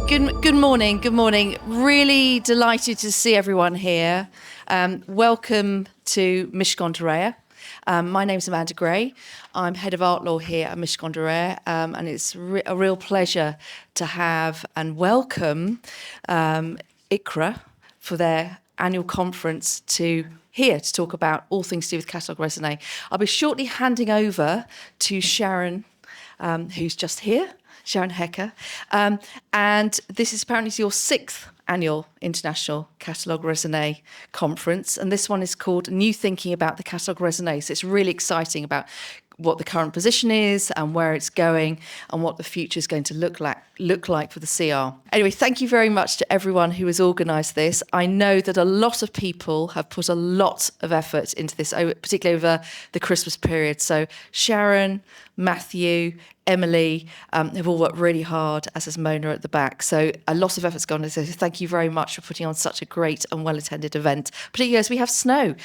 Good morning. Good morning. Really delighted to see everyone here. Welcome to Mishcon to Reya. My name's Amanda Gray. I'm head of art law here at Mishcon to Reya, and it's a real pleasure to have and welcome ICRA for their annual conference to talk about all things to do with Catalogue Raisonné. I'll be shortly handing over to Sharon, who's just here. Sharon Hecker. And this is apparently your 6th annual International Catalogue Raisonné conference. And this one is called New Thinking About the Catalogue Raisonné. So it's really exciting about what the current position is and where it's going and what the future is going to look like for the CR. Anyway, thank you very much to everyone who has organised this. I know that a lot of people have put a lot of effort into this, particularly over the Christmas period. So Sharon, Matthew, Emily have all worked really hard, as has Mona at the back. So a lot of effort's gone into this. So thank you very much for putting on such a great and well-attended event, particularly as we have snow,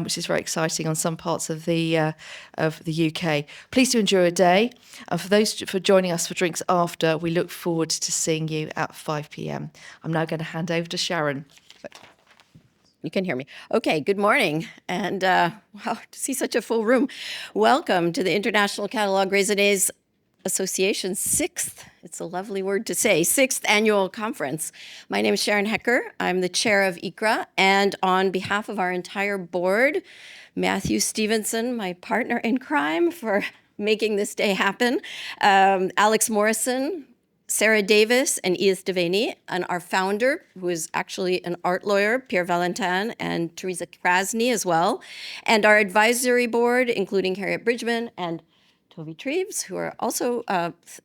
which is very exciting on some parts of the UK. Please do enjoy a day. And for those for joining us for drinks after, we look forward to seeing you at 5 p.m. I'm now going to hand over to Sharon. You can hear me. Okay, good morning. And wow, to see such a full room. Welcome to the International Catalogue Raisonné Association's 6th, it's a lovely word to say, 6th annual conference. My name is Sharon Hecker. I'm the chair of ICRA. And on behalf of our entire board, Matthew Stephenson, my partner in crime for making this day happen, Alex Morrison, Sarah Davis, and Edith Devaney, and our founder, who is actually an art lawyer, Pierre Valentin, and Teresa Krasny as well, and our advisory board, including Harriet Bridgman and Toby Treves, who are also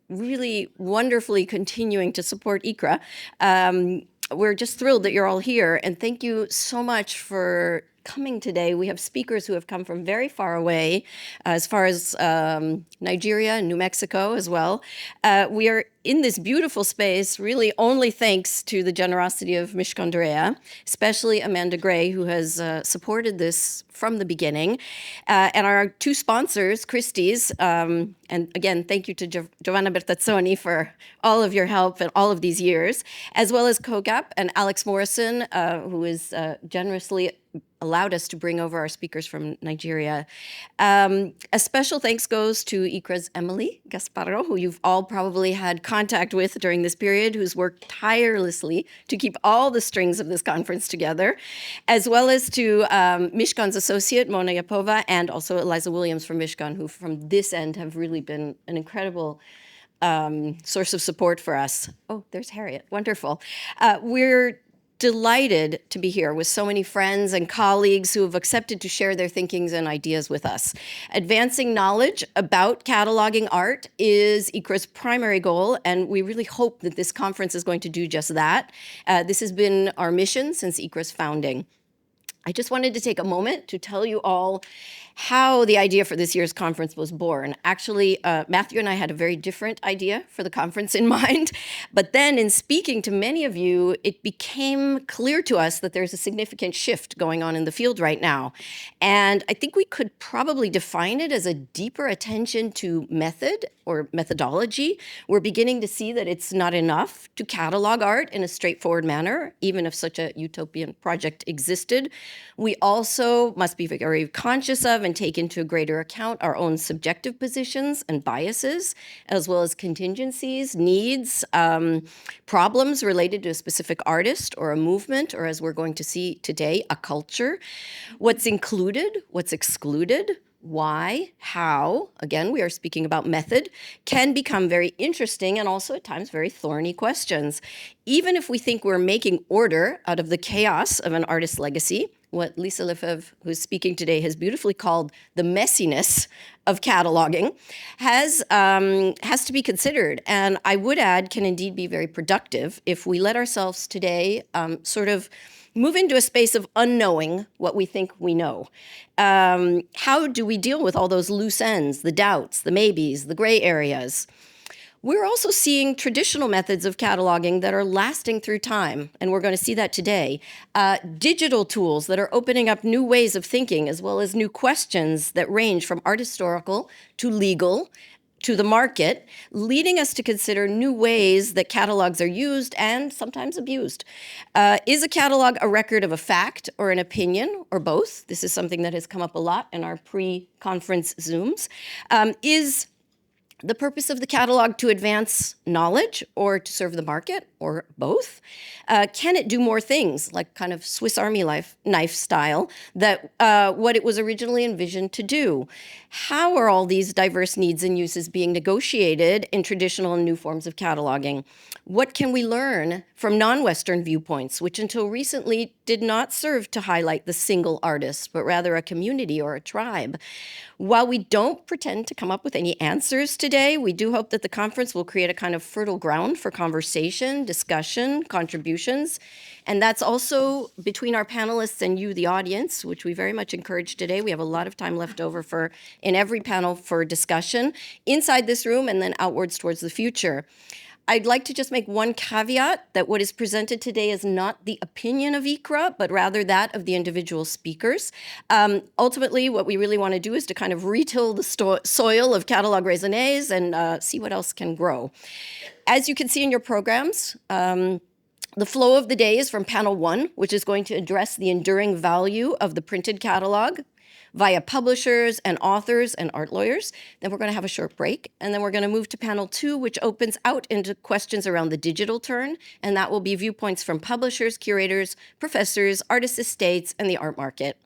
really wonderfully continuing to support ICRA. We're just thrilled that you're all here, and thank you so much for coming today. We have speakers who have come from very far away, as far as Nigeria and New Mexico as well. We are in this beautiful space, really only thanks to the generosity of Mishcon to Reya, especially Amanda Gray, who has supported this from the beginning, and our 2 sponsors, Christie's, and again, thank you to Giovanna Bertazzoni for all of your help and all of these years, as well as Cooke and Alex Morrison, who is generously allowed us to bring over our speakers from Nigeria. A special thanks goes to ICRA's Emily Gasparro, who you've all probably had contact with during this period, who's worked tirelessly to keep all the strings of this conference together, as well as to Mishcon's associate, Mona Yapova, and also Eliza Williams from Mishcon, who from this end have really been an incredible source of support for us. Oh, there's Harriet. Wonderful. We're delighted to be here with so many friends and colleagues who have accepted to share their thinkings and ideas with us. Advancing knowledge about cataloging art is ICRA's primary goal, and we really hope that this conference is going to do just that. This has been our mission since ICRA's founding. I just wanted to take a moment to tell you all how the idea for this year's conference was born. Actually, Matthew and I had a very different idea for the conference in mind, but then in speaking to many of you, it became clear to us that there's a significant shift going on in the field right now. And I think we could probably define it as a deeper attention to method or methodology. We're beginning to see that it's not enough to catalog art in a straightforward manner, even if such a utopian project existed. We also must be very conscious of and take into greater account our own subjective positions and biases, as well as contingencies, needs, problems related to a specific artist or a movement, or as we're going to see today, a culture. What's included, what's excluded, why, how, again, we are speaking about method, can become very interesting and also at times very thorny questions. Even if we think we're making order out of the chaos of an artist's legacy, what Lisa Lefebvre, who's speaking today, has beautifully called the messiness of cataloging, has to be considered. And I would add, can indeed be very productive if we let ourselves today sort of move into a space of unknowing what we think we know. How do we deal with all those loose ends, the doubts, the maybes, the gray areas? We're also seeing traditional methods of cataloging that are lasting through time, and we're going to see that today. Digital tools that are opening up new ways of thinking, as well as new questions that range from art historical to legal to the market, leading us to consider new ways that catalogs are used and sometimes abused. Is a catalog a record of a fact or an opinion or both? This is something that has come up a lot in our pre-conference Zooms. Is the purpose of the catalog to advance knowledge or to serve the market or both? Can it do more things, like kind of Swiss Army knife style, that what it was originally envisioned to do? How are all these diverse needs and uses being negotiated in traditional and new forms of cataloging? What can we learn from non-Western viewpoints, which until recently did not serve to highlight the single artist, but rather a community or a tribe? While we don't pretend to come up with any answers today, we do hope that the conference will create a kind of fertile ground for conversation, discussion, contributions. And that's also between our panelists and you, the audience, which we very much encourage today. We have a lot of time left over in every panel for discussion inside this room and then outwards towards the future. I'd like to just make one caveat that what is presented today is not the opinion of ICRA, but rather that of the individual speakers. Ultimately, what we really want to do is to kind of retill the soil of Catalogue Raisonnés and see what else can grow. As you can see in your programs, the flow of the day is from panel 1, which is going to address the enduring value of the printed catalog via publishers and authors and art lawyers. Then we're going to have a short break, and then we're going to move to panel 2, which opens out into questions around the digital turn, and that will be viewpoints from publishers, curators, professors, artists' estates, and the art market.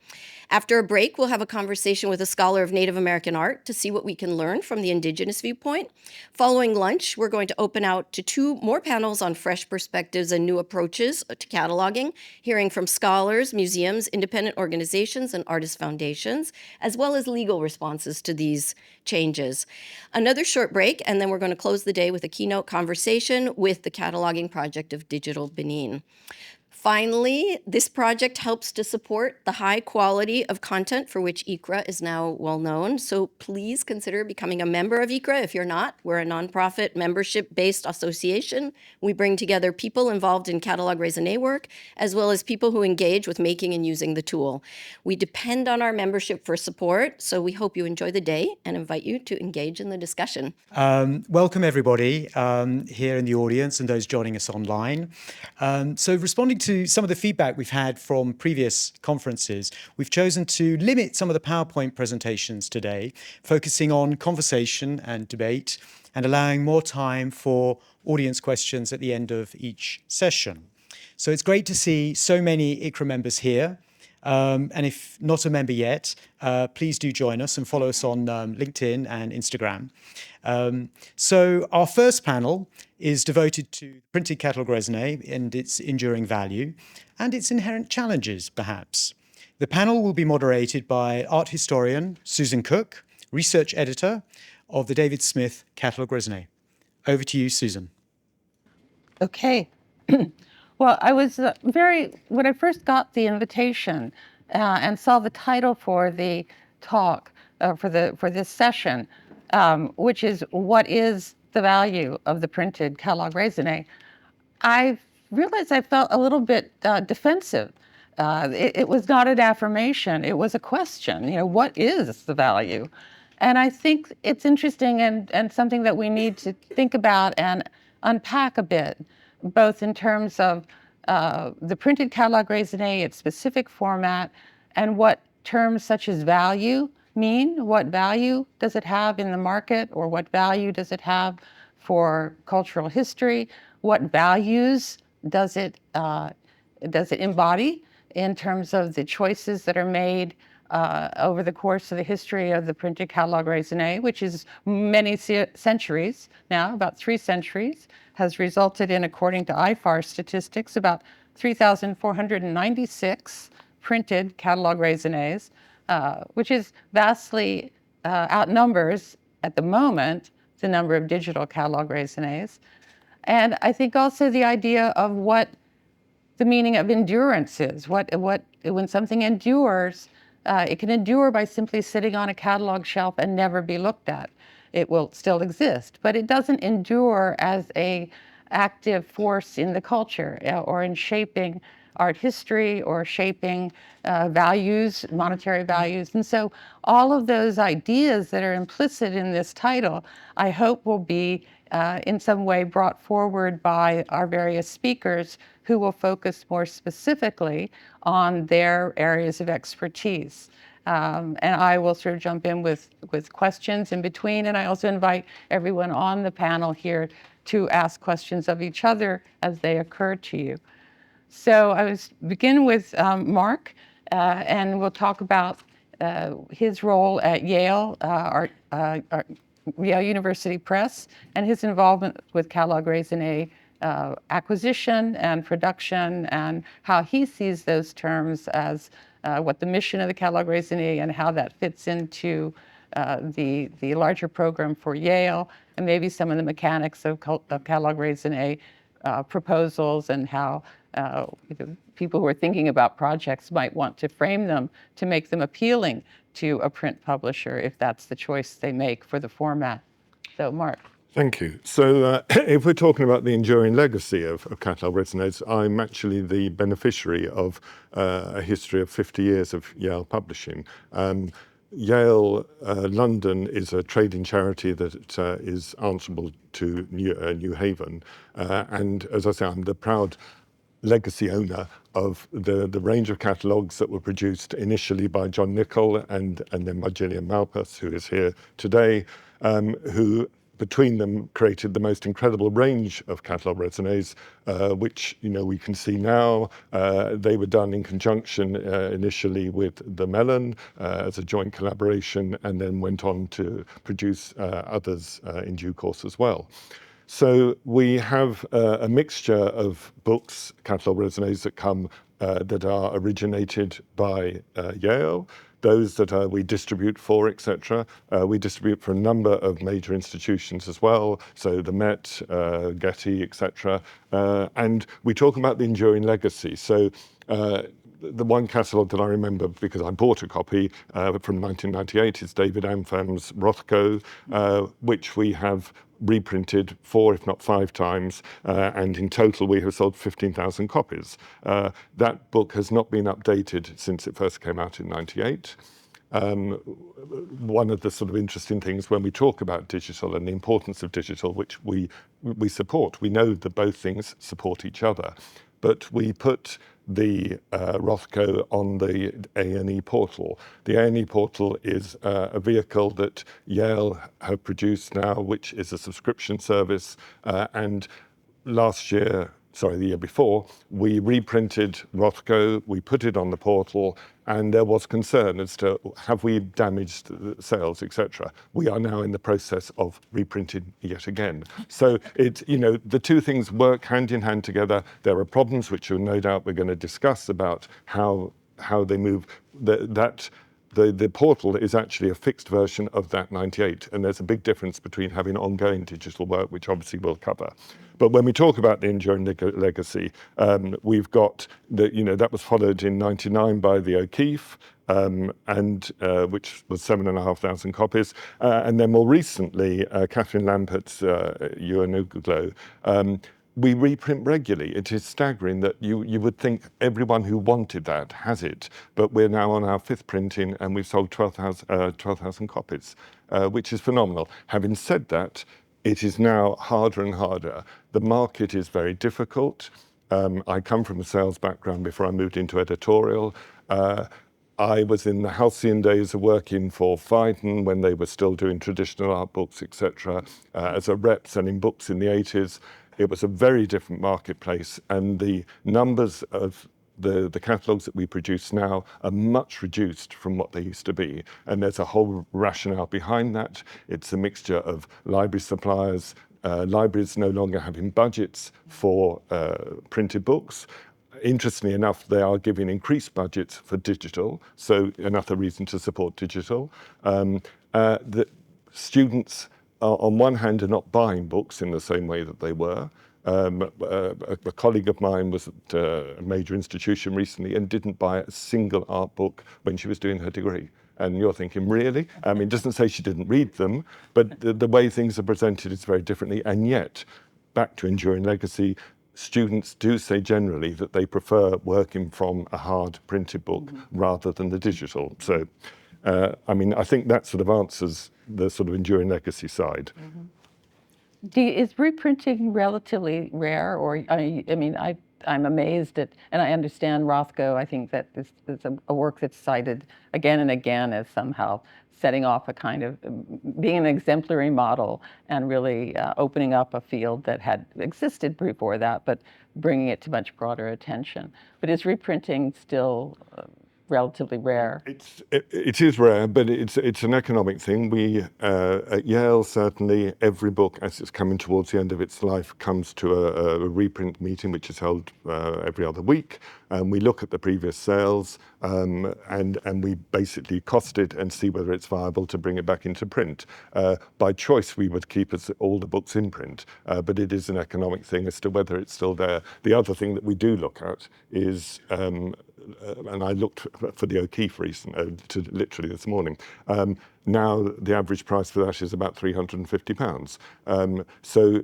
After a break, we'll have a conversation with a scholar of Native American art to see what we can learn from the Indigenous viewpoint. Following lunch, we're going to open out to 2 more panels on fresh perspectives and new approaches to cataloging, hearing from scholars, museums, independent organizations, and artist foundations, as well as legal responses to these changes. Another short break, and then we're going to close the day with a keynote conversation with the cataloging project of Digital Benin. Finally, this project helps to support the high quality of content for which ICRA is now well known. So please consider becoming a member of ICRA if you're not. We're a nonprofit membership-based association. We bring together people involved in Catalogue Raisonné work, as well as people who engage with making and using the tool. We depend on our membership for support, so we hope you enjoy the day and invite you to engage in the discussion. Welcome everybody here in the audience and those joining us online. So responding to some of the feedback we've had from previous conferences, we've chosen to limit some of the PowerPoint presentations today, focusing on conversation and debate and allowing more time for audience questions at the end of each session. So it's great to see so many ICRA members here. And if not a member yet, please do join us and follow us on LinkedIn and Instagram. So our first panel is devoted to printed catalogue raisonné and its enduring value and its inherent challenges, perhaps. The panel will be moderated by art historian Susan Cooke, research editor of the David Smith Catalogue Raisonné. Over to you, Susan. Okay. Well, I was when I first got the invitation and saw the title for the talk, for this session, which is "What is the value of the printed Catalogue Raisonné?" I realized I felt a little bit defensive. It was not an affirmation; it was a question. You know, what is the value? And I think it's interesting and something that we need to think about and unpack a bit, both in terms of the printed Catalogue Raisonné, its specific format, and what terms such as value mean. What value does it have in the market, or what value does it have for cultural history? What values does it embody in terms of the choices that are made over the course of the history of the printed Catalogue Raisonné, which is many centuries now, about 3 centuries, has resulted in, according to IFAR statistics, about 3,496 printed Catalogue Raisonnés, which is vastly outnumbers at the moment the number of digital Catalogue Raisonnés. And I think also the idea of what the meaning of endurance is. When something endures, it can endure by simply sitting on a catalog shelf and never be looked at. It will still exist, but it doesn't endure as a active force in the culture or in shaping art history or shaping values, monetary values. And so all of those ideas that are implicit in this title, I hope will be in some way brought forward by our various speakers who will focus more specifically on their areas of expertise. And I will sort of jump in with questions in between, and I also invite everyone on the panel here to ask questions of each other as they occur to you. So I was begin with Mark, and we'll talk about his role at Yale, Yale University Press, and his involvement with Catalogue Raisonné acquisition and production, and how he sees those terms as what the mission of the Catalogue Raisonné and how that fits into the larger program for Yale, and maybe some of the mechanics of Catalogue Raisonné proposals, and how people who are thinking about projects might want to frame them to make them appealing to a print publisher if that's the choice they make for the format. So, Mark. Thank you. So if we're talking about the enduring legacy of Catalogue Raisonné, I'm actually the beneficiary of a history of 50 years of Yale publishing. Yale London is a trading charity that is answerable to New Haven. And as I say, I'm the proud legacy owner of the range of catalogues that were produced initially by John Nicol and then by Gillian Malpass, who is here today, who between them created the most incredible range of Catalogue Raisonnés, which we can see now. They were done in conjunction initially with the Mellon as a joint collaboration, and then went on to produce others in due course as well. So we have a mixture of books, Catalogue Raisonnés, that come that are originated by Yale, those that we distribute for, etc. We distribute for a number of major institutions as well, so the Met, Getty, etc. And we talk about the enduring legacy. So the one catalogue that I remember, because I bought a copy from 1998, is David Amfam's Rothko, which we have reprinted 4, if not 5 times, and in total we have sold 15,000 copies. That book has not been updated since it first came out in 98. One of the sort of interesting things when we talk about digital and the importance of digital, which we support, we know that both things support each other, but we put the Rothko on the A&E portal. The A&E portal is a vehicle that Yale have produced now, which is a subscription service, and the year before, we reprinted Rothko, we put it on the portal, and there was concern as to have we damaged the sales, etc. We are now in the process of reprinting yet again. So the two things work hand in hand together. There are problems which no doubt we're going to discuss about how they move. The portal is actually a fixed version of that 98, and there's a big difference between having ongoing digital work, which obviously we'll cover. But when we talk about the enduring legacy, we've got that was followed in 99 by the O'Keeffe, and which was 7,500 copies, and then more recently, Catherine Lampert's Uanuglo. We reprint regularly. It is staggering that you would think everyone who wanted that has it, but we're now on our 5th printing and we've sold 12,000 copies, which is phenomenal. Having said that, it is now harder and harder. The market is very difficult. I come from a sales background before I moved into editorial. I was in the halcyon days of working for Phaidon when they were still doing traditional art books, etc. As a rep selling books in the 80s. It was a very different marketplace, and the numbers of the catalogues that we produce now are much reduced from what they used to be. And there's a whole rationale behind that. It's a mixture of library suppliers, libraries no longer having budgets for printed books. Interestingly enough, they are giving increased budgets for digital, so another reason to support digital. The students on one hand, are not buying books in the same way that they were. A colleague of mine was at a major institution recently and didn't buy a single art book when she was doing her degree. And you're thinking, really? I mean, it doesn't say she didn't read them, but the way things are presented is very differently. And yet, back to enduring legacy, students do say generally that they prefer working from a hard printed book rather than the digital. So, I mean, I think that sort of answers the sort of enduring legacy side. Is reprinting relatively rare, or I'm amazed at, and I understand Rothko. I think that this is a work that's cited again and again as somehow setting off a kind of being an exemplary model and really opening up a field that had existed before that, but bringing it to much broader attention. But is reprinting still relatively rare? It is rare, but it's an economic thing. We at Yale, certainly every book as it's coming towards the end of its life comes to a reprint meeting, which is held every other week, and we look at the previous sales and we basically cost it and see whether it's viable to bring it back into print. By choice, we would keep all the books in print, but it is an economic thing as to whether it's still there. The other thing that we do look at is and I looked for the O'Keeffe recent, to literally this morning. Now the average price for that is about £350. So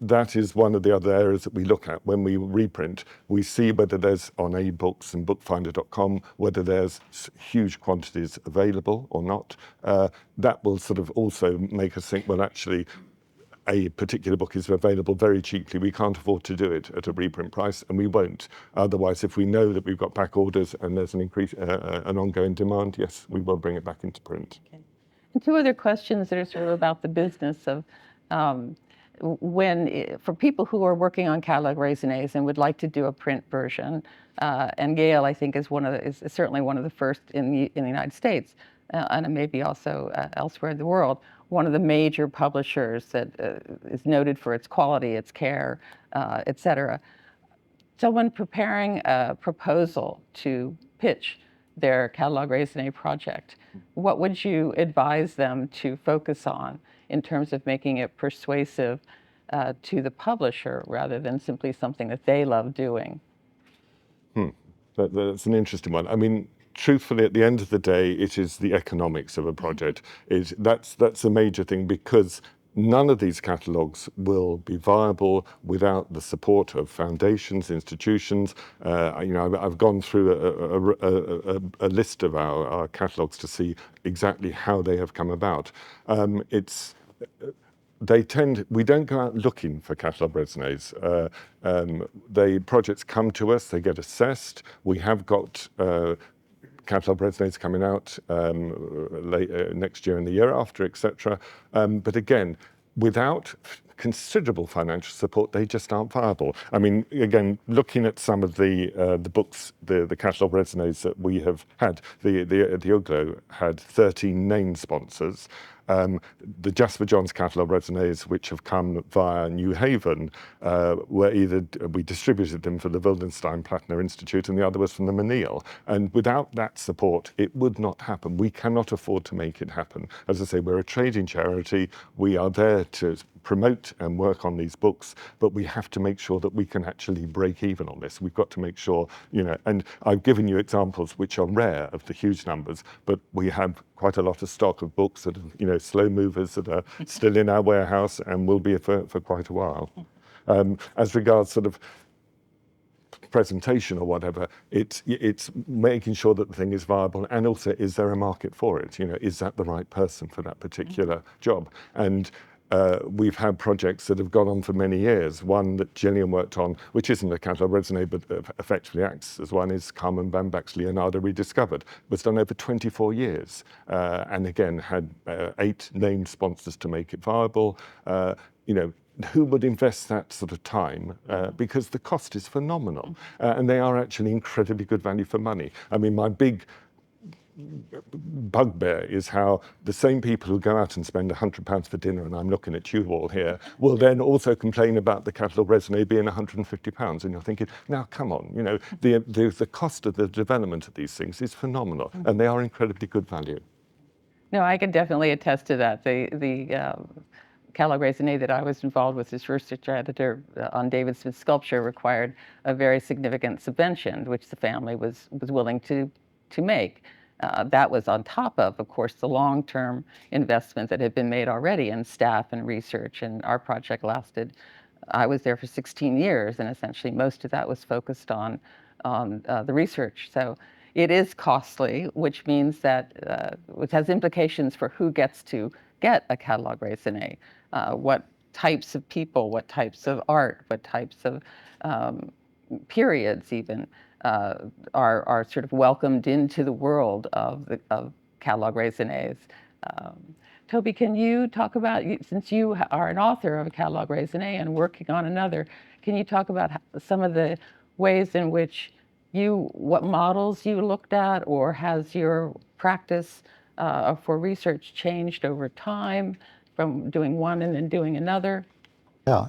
that is one of the other areas that we look at when we reprint. We see whether there's on eBooks and bookfinder.com, whether there's huge quantities available or not. That will sort of also make us think, well, actually, a particular book is available very cheaply. We can't afford to do it at a reprint price, and we won't. Otherwise, if we know that we've got back orders and there's an ongoing demand, yes, we will bring it back into print. Okay. And two other questions that are sort of about the business of for people who are working on Catalogue Raisonnés and would like to do a print version, and Yale, I think, is certainly one of the first in the United States, and maybe also elsewhere in the world, one of the major publishers that is noted for its quality, its care, et cetera. Someone preparing a proposal to pitch their Catalogue Raisonné project, what would you advise them to focus on in terms of making it persuasive to the publisher rather than simply something that they love doing? That's an interesting one. I mean, truthfully, at the end of the day, it is the economics of a project. That's a major thing, because none of these catalogues will be viable without the support of foundations, institutions. I've gone through a list of our catalogues to see exactly how they have come about. We don't go out looking for Catalogue Raisonnés. The projects come to us, they get assessed. We have got Catalogue Raisonnés coming out next year and the year after, etc. But again, without considerable financial support, they just aren't viable. I mean, again, looking at some of the books, the Catalogue Raisonnés that we have had, the UGLO had 13 name sponsors. The Jasper Johns Catalogue Raisonnés, which have come via New Haven, we distributed them for the Wildenstein Plattner Institute, and the other was from the Menil. And without that support, it would not happen. We cannot afford to make it happen. As I say, we're a trading charity. We are there to promote and work on these books, but we have to make sure that we can actually break even on this. We've got to make sure, and I've given you examples which are rare of the huge numbers, but we have quite a lot of stock of books that are, slow movers that are still in our warehouse and will be for quite a while. As regards sort of presentation or whatever, it's making sure that the thing is viable, and also, is there a market for it? Is that the right person for that particular job? And we've had projects that have gone on for many years. One that Gillian worked on, which isn't a Catalogue Raisonné, but effectively acts as one, is Carmen Bambach's Leonardo Rediscovered. It was done over 24 years, and again had 8 named sponsors to make it viable. Who would invest that sort of time? Because the cost is phenomenal, and they are actually incredibly good value for money. I mean, my big bugbear is how the same people who go out and spend £100 for dinner, and I'm looking at you all here, will then also complain about the Catalogue Raisonné being £150. And you're thinking, now come on, the cost of the development of these things is phenomenal, and they are incredibly good value. No, I can definitely attest to that. The Catalogue Raisonné that I was involved with as research editor on David Smith's sculpture required a very significant subvention, which the family was willing to make. That was on top of course, the long-term investment that had been made already in staff and research, and our project lasted I was there for 16 years, and essentially most of that was focused on the research. So it is costly, which means that which has implications for who gets to get a Catalogue Raisonné, what types of people, what types of art, what types of periods even are sort of welcomed into the world of Catalogue Raisonnés. Toby, can you talk about, since you are an author of a Catalogue Raisonné and working on another, can you talk about some of the ways in which what models you looked at, or has your practice for research changed over time from doing one and then doing another? Yeah.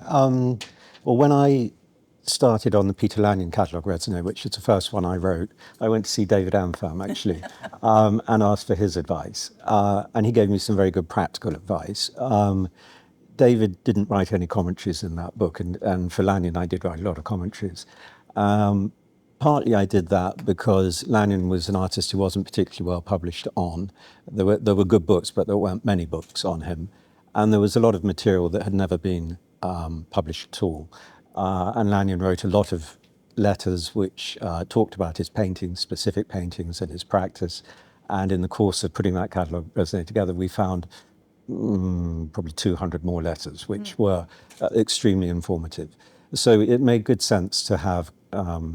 Well, when I started on the Peter Lanyon Catalogue Raisonné, which is the first one I wrote, I went to see David Antham, actually, and asked for his advice. And he gave me some very good practical advice. David didn't write any commentaries in that book, and for Lanyon, I did write a lot of commentaries. Partly I did that because Lanyon was an artist who wasn't particularly well published on. There were good books, but there weren't many books on him. And there was a lot of material that had never been published at all. And Lanyon wrote a lot of letters which talked about his paintings, specific paintings, and his practice. And in the course of putting that catalogue Raisonné together, we found probably 200 more letters, which were extremely informative. So it made good sense to have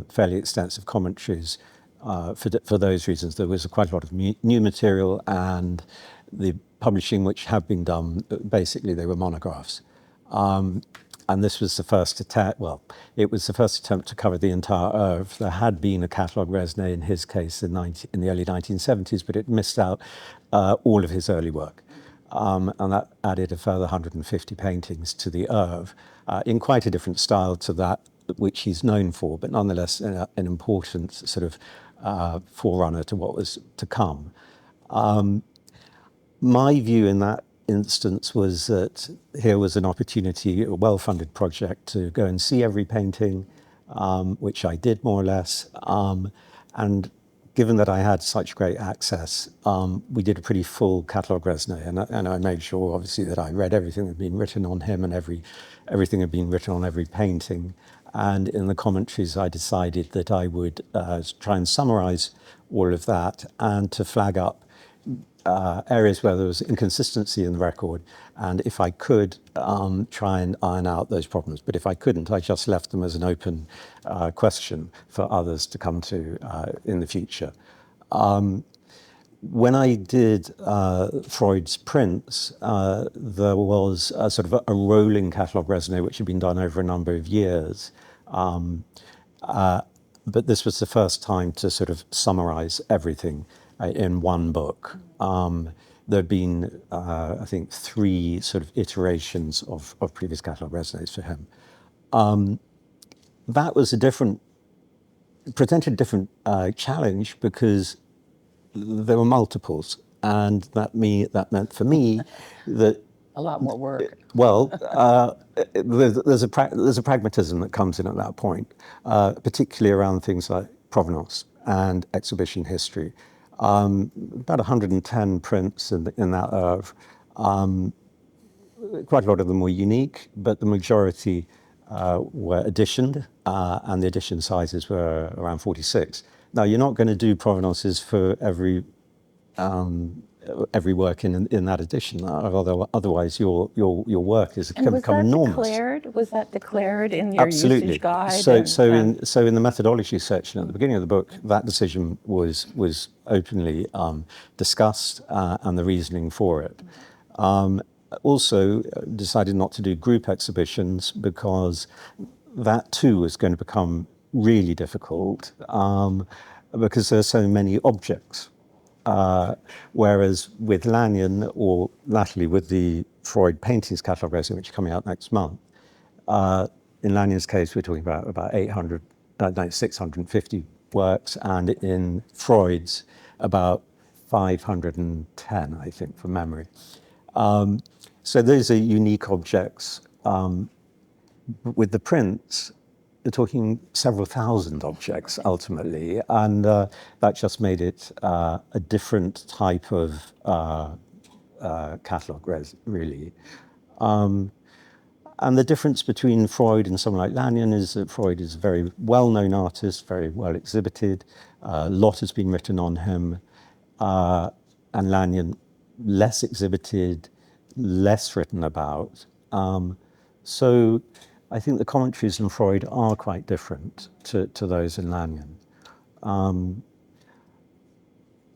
fairly extensive commentaries for those reasons. There was quite a lot of new material, and the publishing which had been done, basically they were monographs. And this was the first attempt, well, it was the first attempt to cover the entire oeuvre. There had been a Catalogue Raisonné in his case in the early 1970s, but it missed out all of his early work. And that added a further 150 paintings to the oeuvre in quite a different style to that which he's known for, but nonetheless an important sort of forerunner to what was to come. My view in that instance was that here was an opportunity, a well-funded project to go and see every painting, which I did more or less. And given that I had such great access, we did a pretty full Catalogue Raisonné, and I made sure, obviously, that I read everything that had been written on him, and everything had been written on every painting. And in the commentaries, I decided that I would try and summarize all of that, and to flag up areas where there was inconsistency in the record, and if I could, try and iron out those problems. But if I couldn't, I just left them as an open question for others to come to in the future. When I did Freud's prints, there was a sort of a rolling Catalogue Raisonné which had been done over a number of years. But this was the first time to sort of summarize everything in one book. There have been, I think, 3 sort of iterations of previous Catalogue Raisonnés for him. That was presented a different challenge because there were multiples, and that meant for me that A lot more work. well, there's a pragmatism that comes in at that point, particularly around things like provenance and exhibition history. About 110 prints in that oeuvre. Quite a lot of them were unique, but the majority were editioned, and the edition sizes were around 46. Now, you're not going to do provenances for every work in that edition, otherwise your work can become enormous. Was that declared in your Absolutely. usage guide? So in the methodology section at the beginning of the book, that decision was openly discussed, and the reasoning for it. Also decided not to do group exhibitions because that too was going to become really difficult, because there are so many objects. Whereas with Lanyon, or latterly with the Freud Paintings Catalogue Raisonné, which is coming out next month, in Lanyon's case, we're talking about 650 works, and in Freud's, about 510, I think, from memory. So those are unique objects. With the prints, we're talking several thousand objects ultimately, and that just made it a different type of catalogue, really. And the difference between Freud and someone like Lanyon is that Freud is a very well-known artist, very well exhibited. A lot has been written on him. And Lanyon, less exhibited, less written about. So I think the commentaries in Freud are quite different to those in Lanyon.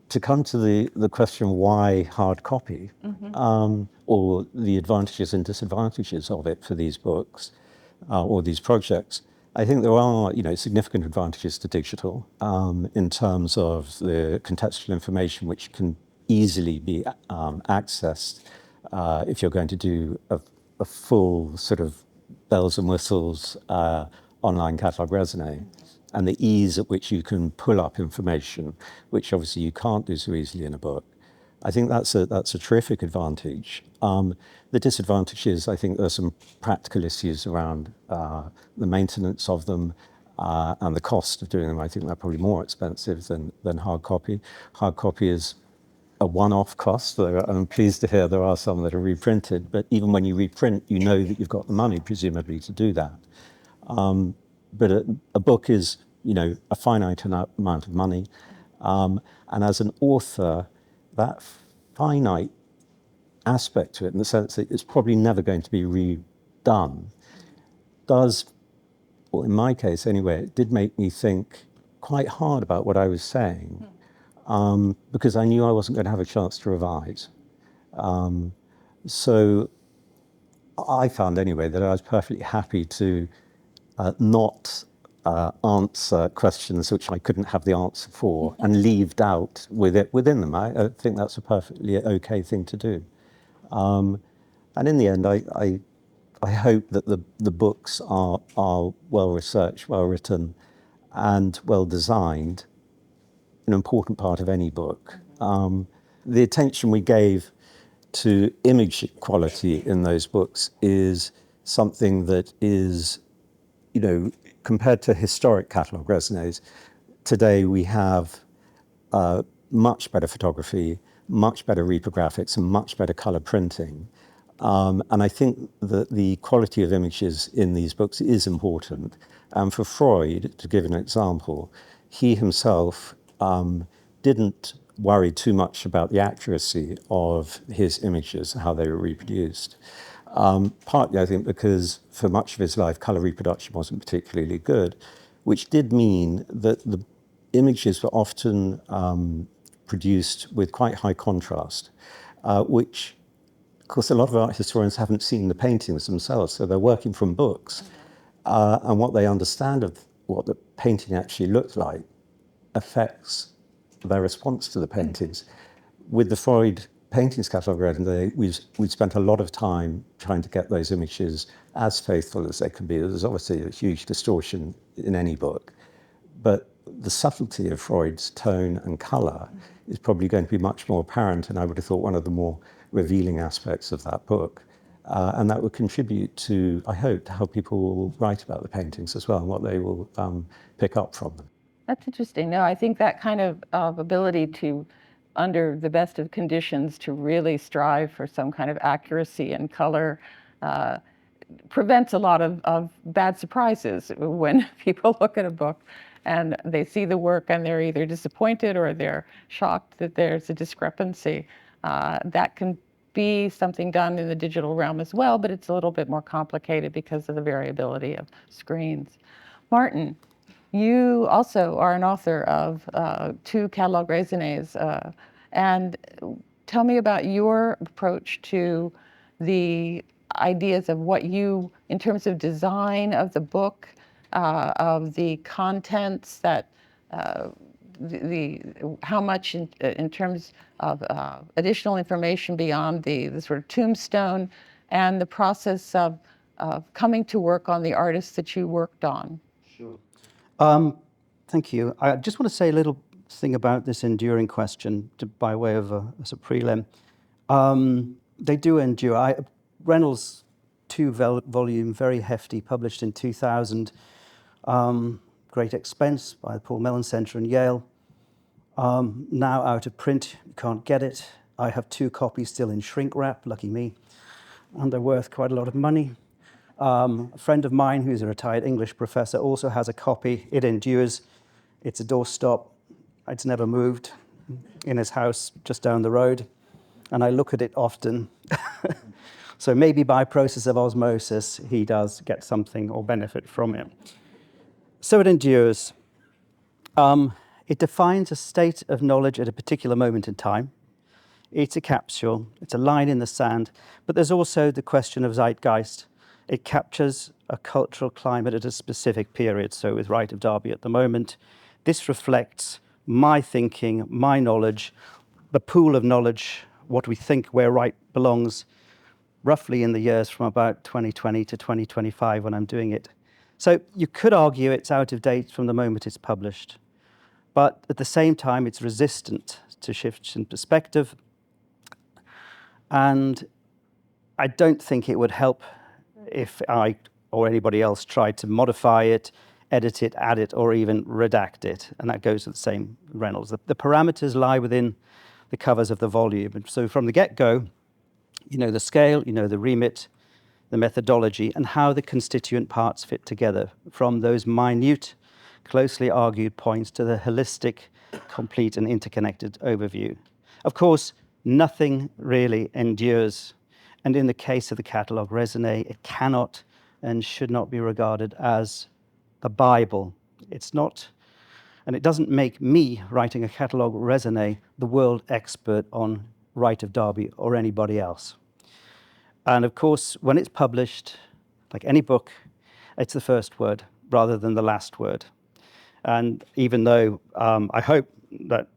To come to the question why hard copy, or the advantages and disadvantages of it for these books or these projects, I think there are significant advantages to digital in terms of the contextual information which can easily be accessed if you're going to do a full sort of bells and whistles online catalogue Raisonné, and the ease at which you can pull up information, which obviously you can't do so easily in a book. I think that's a terrific advantage. The disadvantage is, I think there's some practical issues around the maintenance of them and the cost of doing them. I think they're probably more expensive than hard copy. Hard copy is a one-off cost. I'm pleased to hear there are some that are reprinted, but even when you reprint, you know that you've got the money, presumably, to do that. But a book is, a finite amount of money. And as an author, that finite aspect to it, in the sense that it's probably never going to be redone, does, well, in my case anyway, it did make me think quite hard about what I was saying, because I knew I wasn't going to have a chance to revise. So I found anyway that I was perfectly happy to not answer questions which I couldn't have the answer for and leave doubt within them. I think that's a perfectly okay thing to do. And in the end, I hope that the books are well researched, well written, and well designed. An important part of any book. The attention we gave to image quality in those books is something that is, compared to historic catalogue Raisonnés, today we have much better photography, much better reprographics, and much better colour printing. And I think that the quality of images in these books is important. And for Freud, to give an example, he himself didn't worry too much about the accuracy of his images, how they were reproduced. Partly, I think, because for much of his life, colour reproduction wasn't particularly good, which did mean that the images were often produced with quite high contrast, which, of course, a lot of art historians haven't seen the paintings themselves, so they're working from books. And what they understand of what the painting actually looked like affects their response to the paintings. With the Freud paintings catalogue, we've spent a lot of time trying to get those images as faithful as they can be. There's obviously a huge distortion in any book, but the subtlety of Freud's tone and colour is probably going to be much more apparent, and I would have thought one of the more revealing aspects of that book. And that would contribute to, I hope, to how people will write about the paintings as well, and what they will pick up from them. That's interesting. No, I think that kind of ability to, under the best of conditions, to really strive for some kind of accuracy and color prevents a lot of bad surprises when people look at a book and they see the work and they're either disappointed or they're shocked that there's a discrepancy. That can be something done in the digital realm as well, but it's a little bit more complicated because of the variability of screens. Martin, you also are an author of 2 Catalogue Raisonnés, and tell me about your approach to the ideas of what you, in terms of design of the book, of the contents that, how much in terms of additional information beyond the sort of tombstone, and the process of coming to work on the artists that you worked on. Sure. Thank you. I just want to say a little thing about this enduring question by way of as a prelim. They do endure. Reynolds 2-volume, very hefty, published in 2000. Great expense by the Paul Mellon Centre in Yale. Now out of print, you can't get it. I have 2 copies still in shrink wrap, lucky me, and they're worth quite a lot of money. A friend of mine who's a retired English professor also has a copy. It endures. It's a doorstop. It's never moved, in his house just down the road. And I look at it often. So maybe by process of osmosis, he does get something or benefit from it. So it endures. It defines a state of knowledge at a particular moment in time. It's a capsule. It's a line in the sand. But there's also the question of zeitgeist. It captures a cultural climate at a specific period. So with Wright of Darby at the moment, this reflects my thinking, my knowledge, the pool of knowledge, what we think where Wright belongs, roughly in the years from about 2020 to 2025 when I'm doing it. So you could argue it's out of date from the moment it's published, but at the same time it's resistant to shifts in perspective, and I don't think it would help if I or anybody else tried to modify it, edit it, add it, or even redact it, and that goes with the same Reynolds. The parameters lie within the covers of the volume, and so from the get-go, you know the scale, you know the remit, the methodology, and how the constituent parts fit together, from those minute, closely argued points to the holistic, complete and interconnected overview. Of course, nothing really endures, and in the case of the Catalogue Raisonné, it cannot and should not be regarded as the Bible. It's not, and it doesn't make me, writing a Catalogue Raisonné, the world expert on Wright of Darby or anybody else. And of course, when it's published, like any book, it's the first word rather than the last word. And even though I hope that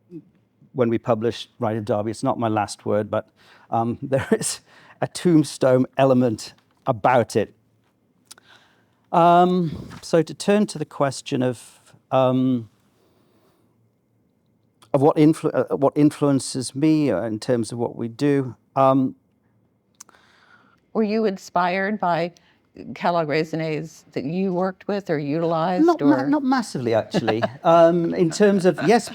when we publish Wright of Darby, it's not my last word, but there is a tombstone element about it. So to turn to the question of what influences me in terms of what we do. Were you inspired by Catalogue Raisonnés that you worked with or utilized? Not massively, actually. In terms of, yes,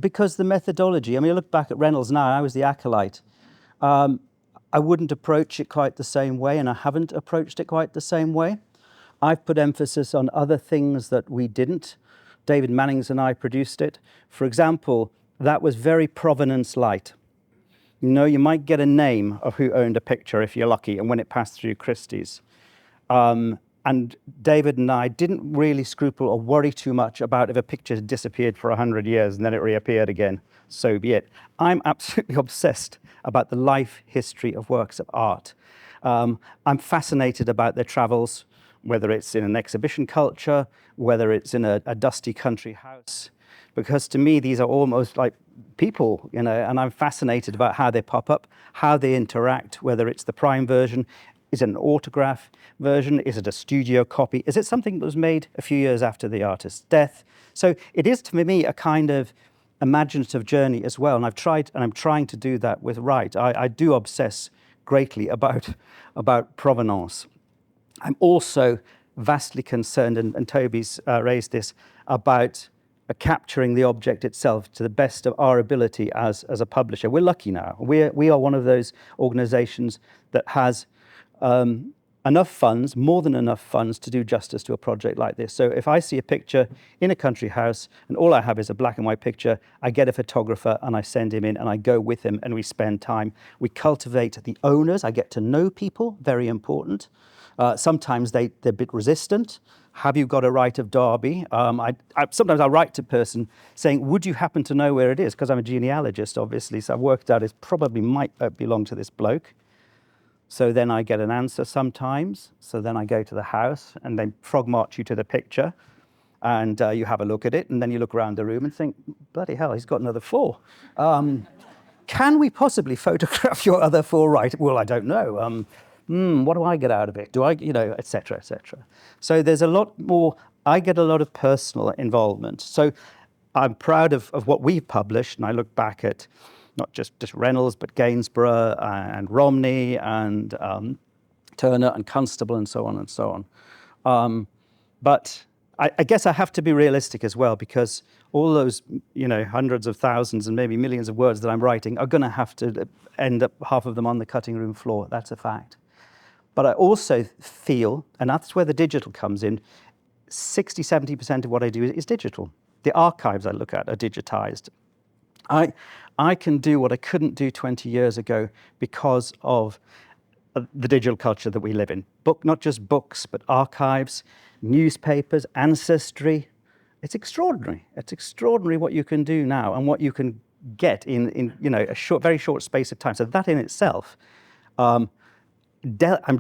because the methodology, I mean, I look back at Reynolds now, I was the acolyte. I wouldn't approach it quite the same way, and I haven't approached it quite the same way. I've put emphasis on other things that we didn't. David Mannings and I produced it. For example, that was very provenance light. You know, you might get a name of who owned a picture if you're lucky, and when it passed through Christie's. And David and I didn't really scruple or worry too much about if a picture had disappeared for 100 years and then it reappeared again. So be it. I'm absolutely obsessed about the life history of works of art. I'm fascinated about their travels, whether it's in an exhibition culture, whether it's in a dusty country house, because to me, these are almost like people, you know, and I'm fascinated about how they pop up, how they interact, whether it's the prime version, is it an autograph version, is it a studio copy, is it something that was made a few years after the artist's death? So it is, to me, a kind of imaginative journey as well, and I'm trying to do that with Wright. I do obsess greatly about provenance. I'm also vastly concerned, and Toby's raised this, about capturing the object itself to the best of our ability as a publisher. We're lucky now. We are one of those organizations that has enough funds, more than enough funds, to do justice to a project like this. So if I see a picture in a country house and all I have is a black and white picture, I get a photographer and I send him in and I go with him and we spend time. We cultivate the owners. I get to know people, very important. Sometimes they're a bit resistant. Have you got a Wright of Darby? Sometimes I'll write to a person saying, would you happen to know where it is? Because I'm a genealogist, obviously, so I've worked out it probably might belong to this bloke. So then I get an answer sometimes. So then I go to the house and they frog march you to the picture and you have a look at it and then you look around the room and think, bloody hell, he's got another 4. Can we possibly photograph your other 4 right? Well, I don't know. What do I get out of it? Do I, et cetera, et cetera. So there's a lot more, I get a lot of personal involvement. So I'm proud of what we've published, and I look back at not just Reynolds, but Gainsborough and Romney and Turner and Constable and so on and so on. But I guess I have to be realistic as well, because all those, hundreds of thousands and maybe millions of words that I'm writing are going to have to end up, half of them, on the cutting room floor. That's a fact. But I also feel, and that's where the digital comes in, 60, 70% of what I do is digital. The archives I look at are digitized. I can do what I couldn't do 20 years ago because of the digital culture that we live in. Not just books, but archives, newspapers, ancestry. It's extraordinary. It's extraordinary what you can do now and what you can get in a very short space of time. So that in itself, I'm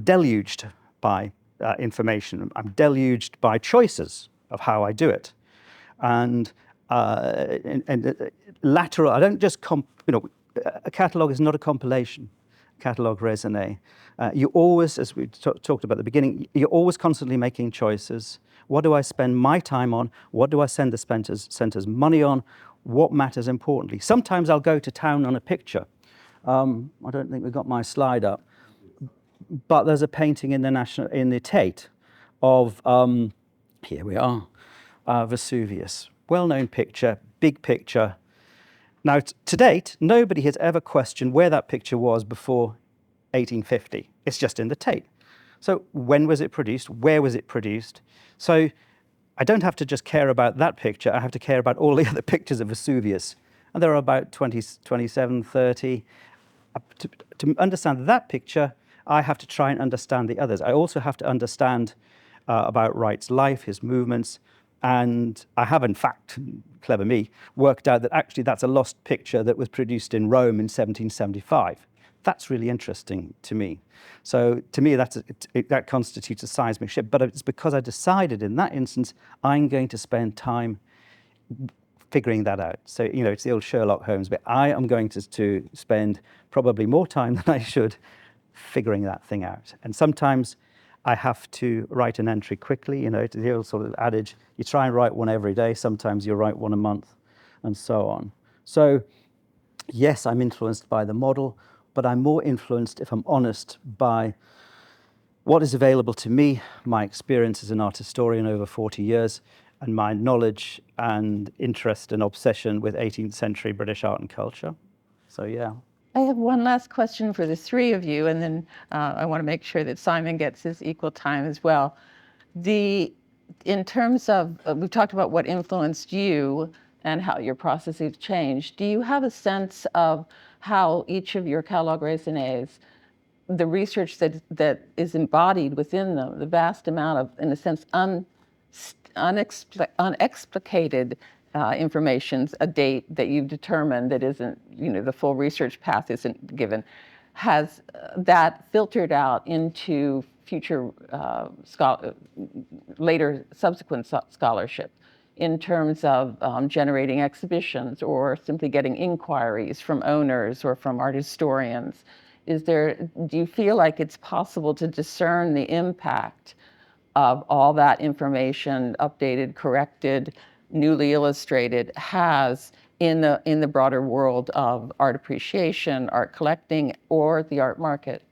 deluged by information. I'm deluged by choices of how I do it. And lateral, I don't just, a catalogue is not a compilation. Catalogue Raisonné. You always, as we talked about at the beginning, you're always constantly making choices. What do I spend my time on? What do I send the centre's money on? What matters importantly? Sometimes I'll go to town on a picture. I don't think we've got my slide up, but there's a painting in the Tate of, here we are, Vesuvius. Well-known picture, big picture. Now, to date, nobody has ever questioned where that picture was before 1850. It's just in the Tate. So when was it produced? Where was it produced? So I don't have to just care about that picture. I have to care about all the other pictures of Vesuvius. And there are about 20, 27, 30. To understand that picture, I have to try and understand the others. I also have to understand about Wright's life, his movements. And I have, in fact, clever me, worked out that actually that's a lost picture that was produced in Rome in 1775. That's really interesting to me. So to me, that constitutes a seismic shift. But it's because I decided in that instance, I'm going to spend time figuring that out. So, it's the old Sherlock Holmes bit. I am going to spend probably more time than I should figuring that thing out. And sometimes I have to write an entry quickly, it's the old sort of adage, you try and write one every day, sometimes you write one a month, and so on. So, yes, I'm influenced by the model, but I'm more influenced, if I'm honest, by what is available to me, my experience as an art historian over 40 years, and my knowledge and interest and obsession with 18th century British art and culture. So, yeah. I have one last question for the three of you, and then I want to make sure that Simon gets his equal time as well. In terms of, we've talked about what influenced you and how your processes changed. Do you have a sense of how each of your Catalogue Raisonnés, the research that is embodied within them, the vast amount of, in a sense, unexplicated information, a date that you've determined that isn't, the full research path isn't given, has that filtered out into future later subsequent scholarship in terms of generating exhibitions or simply getting inquiries from owners or from art historians? Do you feel like it's possible to discern the impact of all that information, updated, corrected, newly illustrated, has in the broader world of art appreciation, art collecting, or the art market?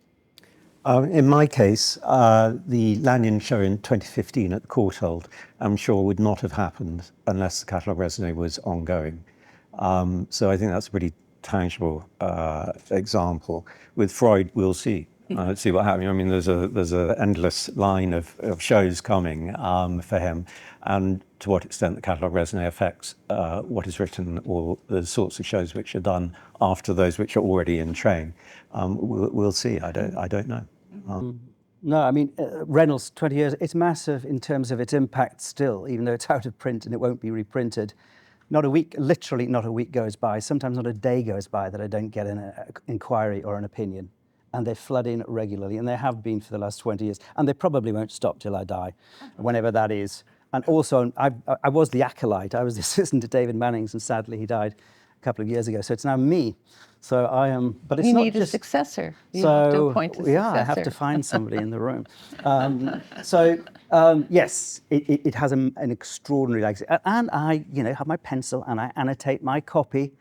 In my case, the Lanyon show in 2015 at the Courtauld, I'm sure would not have happened unless the Catalogue Raisonné was ongoing. So I think that's a pretty tangible example. With Freud, we'll see. See what happens. I mean, there's an endless line of shows coming for him, and to what extent the Catalogue Raisonné affects what is written, or the sorts of shows which are done after those which are already in train. We'll see. I don't know. No, I mean, Reynolds, 20 years, it's massive in terms of its impact still, even though it's out of print and it won't be reprinted. Not a week, literally not a week goes by, sometimes not a day goes by that I don't get an inquiry or an opinion. And they flood in regularly, and they have been for the last 20 years. And they probably won't stop till I die, whenever that is. And also, I was the acolyte. I was the assistant to David Manning's, and sadly he died a couple of years ago. So it's now me. So I am, but it's you not need just a successor. You have to appoint a successor. Yeah, I have to find somebody in the room. Yes, it has an extraordinary legacy. And I, have my pencil and I annotate my copy.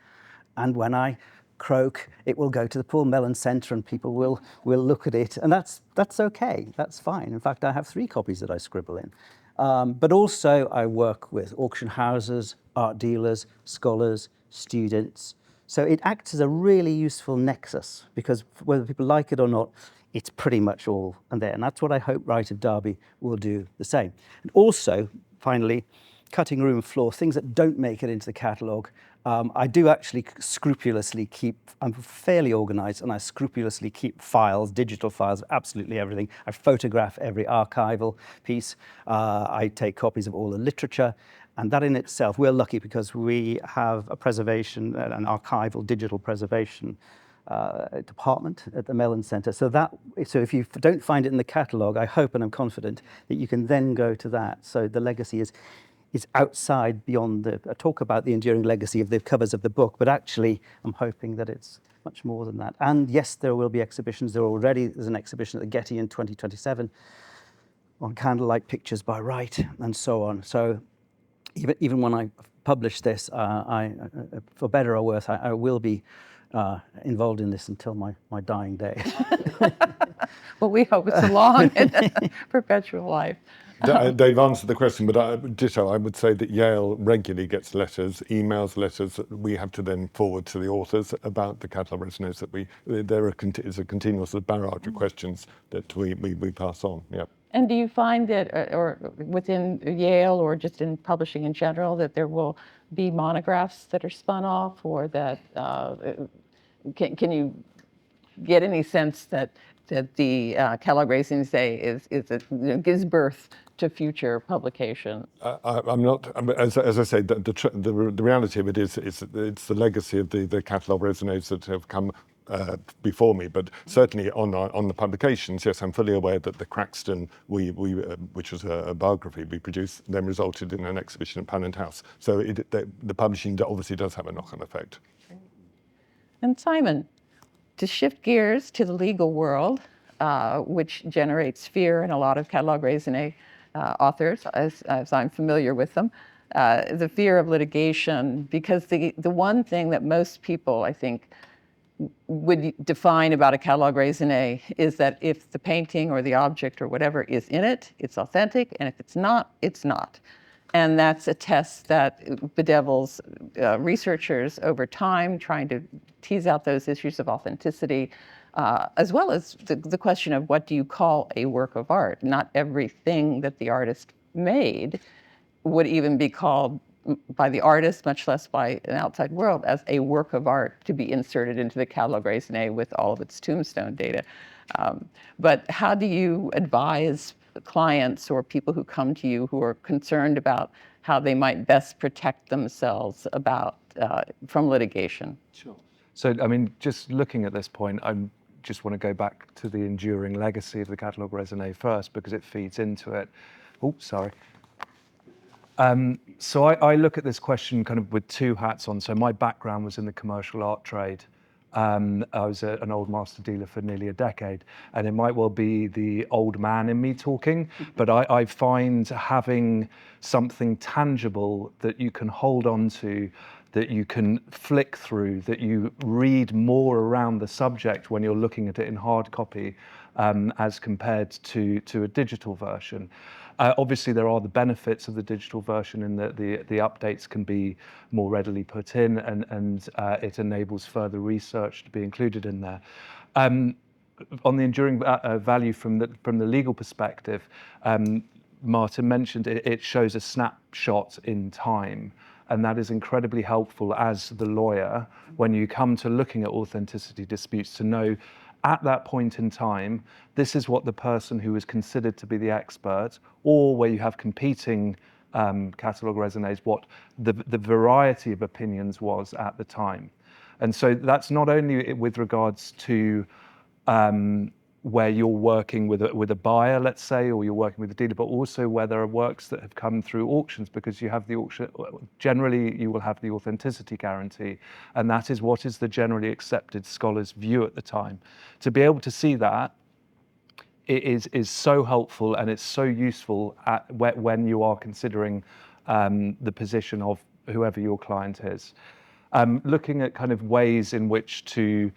And when I croak, it will go to the Paul Mellon Centre and people will look at it. And that's okay, that's fine. In fact, I have 3 copies that I scribble in. But also I work with auction houses, art dealers, scholars, students. So it acts as a really useful nexus, because whether people like it or not, it's pretty much all there. And that's what I hope Wright of Darby will do the same. And also, finally, cutting room floor, things that don't make it into the catalogue. I do actually scrupulously keep, I'm fairly organized, and I scrupulously keep files, digital files, absolutely everything. I photograph every archival piece. I take copies of all the literature. And that in itself, we're lucky because we have a preservation, an archival digital preservation department at the Mellon Centre. So if you don't find it in the catalogue, I hope and I'm confident that you can then go to that. So the legacy is outside, beyond I talk about the enduring legacy of the covers of the book, but actually I'm hoping that it's much more than that. And yes, there will be exhibitions. There's an exhibition at the Getty in 2027 on candlelight pictures by Wright and so on. So even when I publish this, for better or worse, I will be involved in this until my dying day. Well, we hope it's a long and perpetual life. Dave answered the question, but ditto, I would say that Yale regularly gets letters, emails, letters that we have to then forward to the authors about the catalogue raisonné that there is a continuous barrage of questions that we pass on. Yeah. And do you find that, or within Yale or just in publishing in general, that there will be monographs that are spun off, or that can you get any sense that the Catalogue Raisonné gives birth to future publication? I'm not, as I say, the reality of it is it's the legacy of the catalogue raisonnés that have come before me, but certainly on the publications, yes, I'm fully aware that the Craxton, which was a biography we produced, then resulted in an exhibition at Pannant House. So the publishing obviously does have a knock-on effect. And Simon, to shift gears to the legal world, which generates fear in a lot of Catalogue Raisonné authors, as I'm familiar with them, the fear of litigation, because the one thing that most people, I think, would define about a Catalogue Raisonné is that if the painting or the object or whatever is in it, it's authentic, and if it's not, it's not. And that's a test that bedevils researchers over time, trying to tease out those issues of authenticity, as well as the question of what do you call a work of art? Not everything that the artist made would even be called by the artist, much less by an outside world, as a work of art to be inserted into the Catalogue Raisonné with all of its tombstone data. But how do you advise clients or people who come to you who are concerned about how they might best protect themselves from litigation? Sure. So, I mean, just looking at this point, I just want to go back to the enduring legacy of the Catalogue Raisonné first, because it feeds into it. Oops, sorry. So I look at this question kind of with two hats on. So my background was in the commercial art trade. I was an old master dealer for nearly a decade, and it might well be the old man in me talking, but I find having something tangible that you can hold on to, that you can flick through, that you read more around the subject when you're looking at it in hard copy as compared to a digital version. Obviously, there are the benefits of the digital version in that the updates can be more readily put in, and it enables further research to be included in there. On the enduring value from the legal perspective, Martin mentioned it shows a snapshot in time, and that is incredibly helpful as the lawyer when you come to looking at authenticity disputes to know at that point in time, this is what the person who is considered to be the expert, or where you have competing catalogue raisonnés, what the variety of opinions was at the time. And so that's not only with regards to where you're working with a buyer, let's say, or you're working with a dealer, but also where there are works that have come through auctions, because you have the auction, generally you will have the authenticity guarantee, and that is what is the generally accepted scholar's view at the time. To be able to see that is so helpful, and it's so useful when you are considering the position of whoever your client is. Looking at kind of ways in which the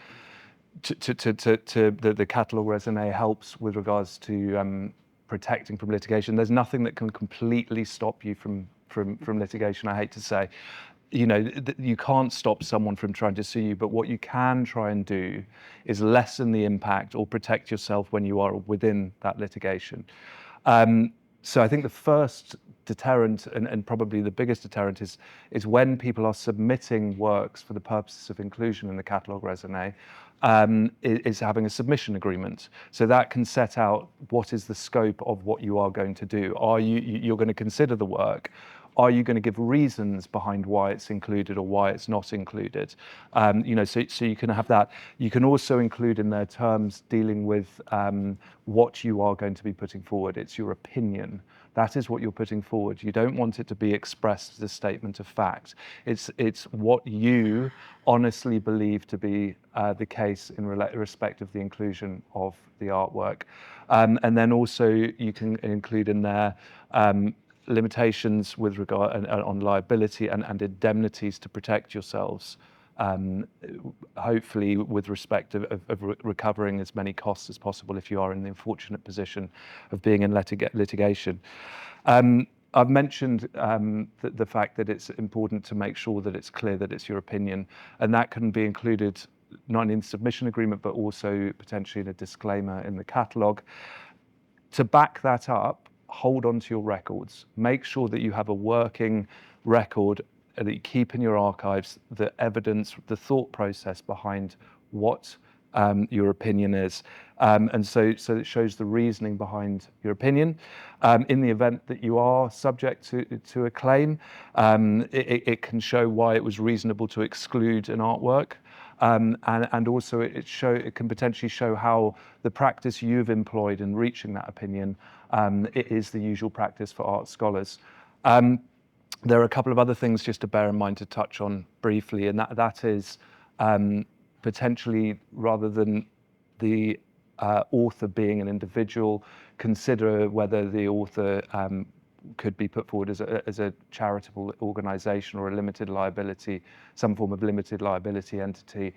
Catalogue Raisonné helps with regards to protecting from litigation. There's nothing that can completely stop you from litigation, I hate to say. you can't stop someone from trying to sue you, but what you can try and do is lessen the impact or protect yourself when you are within that litigation. So I think the first deterrent, and probably the biggest deterrent, is when people are submitting works for the purposes of inclusion in the Catalogue Raisonné, is having a submission agreement. So that can set out what is the scope of what you are going to do. You're going to consider the work? Are you going to give reasons behind why it's included or why it's not included? So you can have that. You can also include in their terms dealing with what you are going to be putting forward. It's your opinion. That is what you're putting forward. You don't want it to be expressed as a statement of fact. It's what you honestly believe to be the case in respect of the inclusion of the artwork. And then also you can include in there limitations with regard on liability and indemnities to protect yourselves, hopefully with respect of recovering as many costs as possible if you are in the unfortunate position of being in litigation. I've mentioned the fact that it's important to make sure that it's clear that it's your opinion, and that can be included not in the submission agreement but also potentially in a disclaimer in the catalogue. To back that up, hold on to your records. Make sure that you have a working record that you keep in your archives, the evidence, the thought process behind what your opinion is. And so it shows the reasoning behind your opinion. In the event that you are subject to a claim, it can show why it was reasonable to exclude an artwork. And also it can potentially show how the practice you've employed in reaching that opinion it is the usual practice for art scholars. There are a couple of other things just to bear in mind to touch on briefly, and that is potentially, rather than the author being an individual, consider whether the author could be put forward as a charitable organisation or a limited liability, some form of limited liability entity,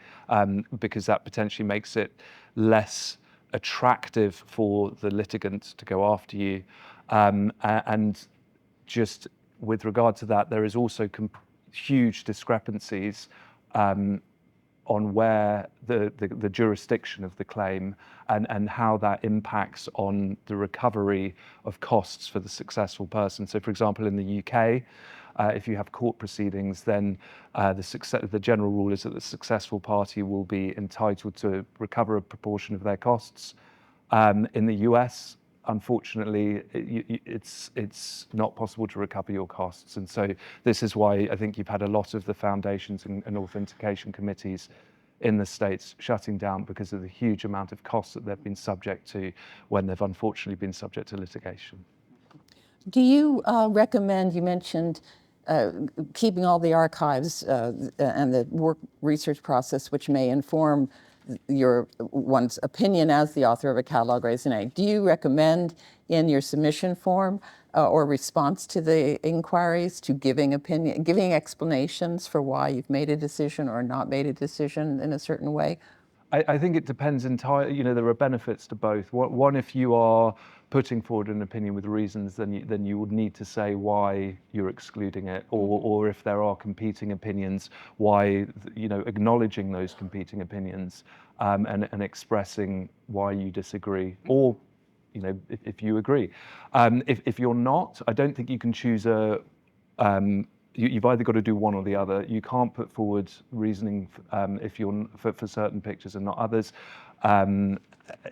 because that potentially makes it less attractive for the litigant to go after you. And just with regard to that, there is also huge discrepancies on where the jurisdiction of the claim and how that impacts on the recovery of costs for the successful person. So, for example, in the UK, if you have court proceedings, then the general rule is that the successful party will be entitled to recover a proportion of their costs. In the US, unfortunately, it's not possible to recover your costs. And so this is why I think you've had a lot of the foundations and authentication committees in the States shutting down because of the huge amount of costs that they've been subject to when they've unfortunately been subject to litigation. Do you recommend, you mentioned keeping all the archives and the work research process which may inform one's opinion as the author of a Catalogue Raisonné. Do you recommend in your submission form or response to the inquiries to giving explanations for why you've made a decision or not made a decision in a certain way? I think it depends entirely. There are benefits to both. One, if you are putting forward an opinion with reasons, then you would need to say why you're excluding it, or if there are competing opinions, why, acknowledging those competing opinions and expressing why you disagree, or if you agree. If you're not, I don't think you can choose you've either got to do one or the other. You can't put forward reasoning if you're for certain pictures and not others.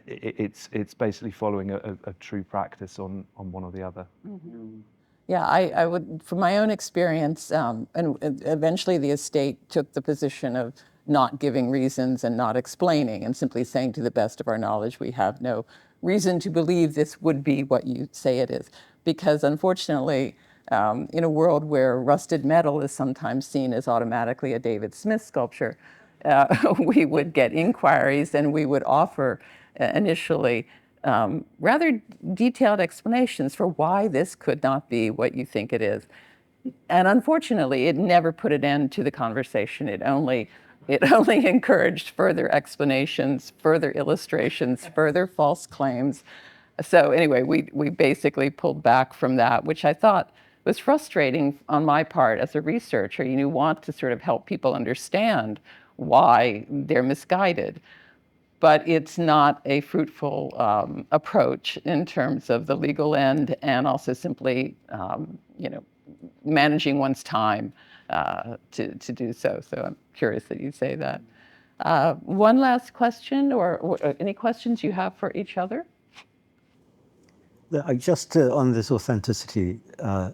It's basically following a true practice on one or the other. Mm-hmm. Yeah, I would, from my own experience, and eventually the estate took the position of not giving reasons and not explaining and simply saying, to the best of our knowledge, we have no reason to believe this would be what you say it is. Because unfortunately, in a world where rusted metal is sometimes seen as automatically a David Smith sculpture, we would get inquiries and we would offer initially rather detailed explanations for why this could not be what you think it is. And unfortunately, it never put an end to the conversation. It only encouraged further explanations, further illustrations, further false claims. So anyway, we basically pulled back from that, which I thought was frustrating on my part as a researcher. You want to sort of help people understand why they're misguided, but it's not a fruitful approach in terms of the legal end, and also simply, managing one's time to do so. So I'm curious that you say that. One last question, or any questions you have for each other? Just on this authenticity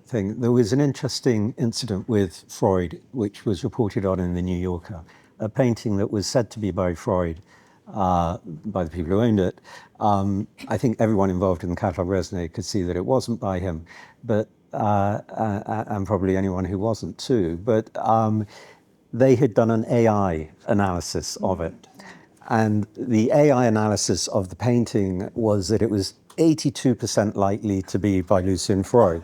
thing, there was an interesting incident with Freud, which was reported on in the New Yorker, a painting that was said to be by Freud, by the people who owned it. I think everyone involved in the Catalogue Raisonné could see that it wasn't by him, but and probably anyone who wasn't too. But they had done an AI analysis of it. And the AI analysis of the painting was that it was 82% likely to be by Lucian Freud.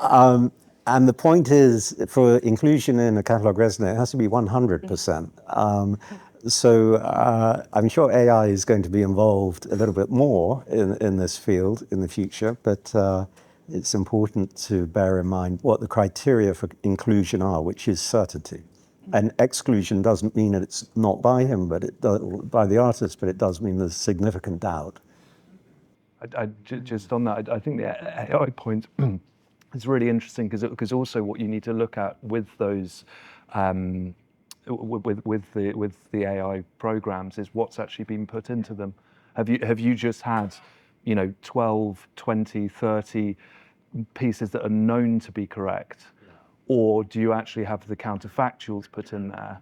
And the point is, for inclusion in a Catalogue Raisonné, it has to be 100%. So I'm sure AI is going to be involved a little bit more in this field in the future, but it's important to bear in mind what the criteria for inclusion are, which is certainty. And exclusion doesn't mean that it's not by him, but by the artist, but it does mean there's significant doubt. Just on that, I think the AI point is really interesting because also what you need to look at with those with the AI programs is what's actually been put into them. Have you just had 12, 20, 30 pieces that are known to be correct? Or do you actually have the counterfactuals put in there,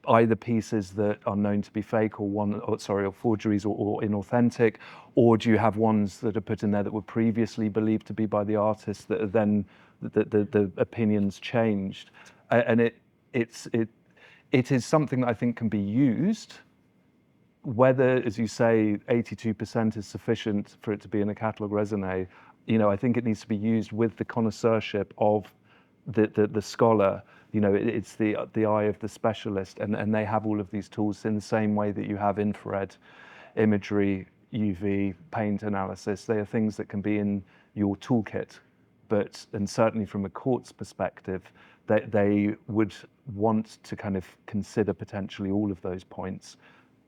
either pieces that are known to be fake or forgeries or inauthentic, or do you have ones that are put in there that were previously believed to be by the artist that are then the opinions changed? And it is something that I think can be used. Whether, as you say, 82% is sufficient for it to be in a Catalogue Raisonné, I think it needs to be used with the connoisseurship of the scholar. It's the eye of the specialist, and they have all of these tools in the same way that you have infrared imagery, UV, paint analysis. They are things that can be in your toolkit, and certainly from a court's perspective, they would want to kind of consider potentially all of those points.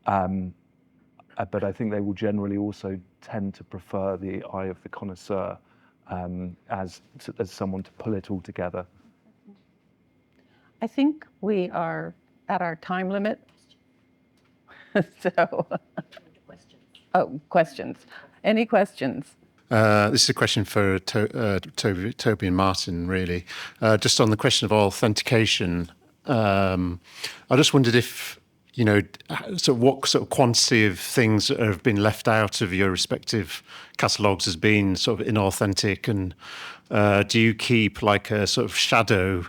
But I think they will generally also tend to prefer the eye of the connoisseur as someone to pull it all together. I think we are at our time limit. So, questions. Any questions? This is a question for Toby and Martin, really. Just on the question of authentication, I just wondered if, what sort of quantity of things that have been left out of your respective catalogues has been sort of inauthentic, and do you keep like a sort of shadow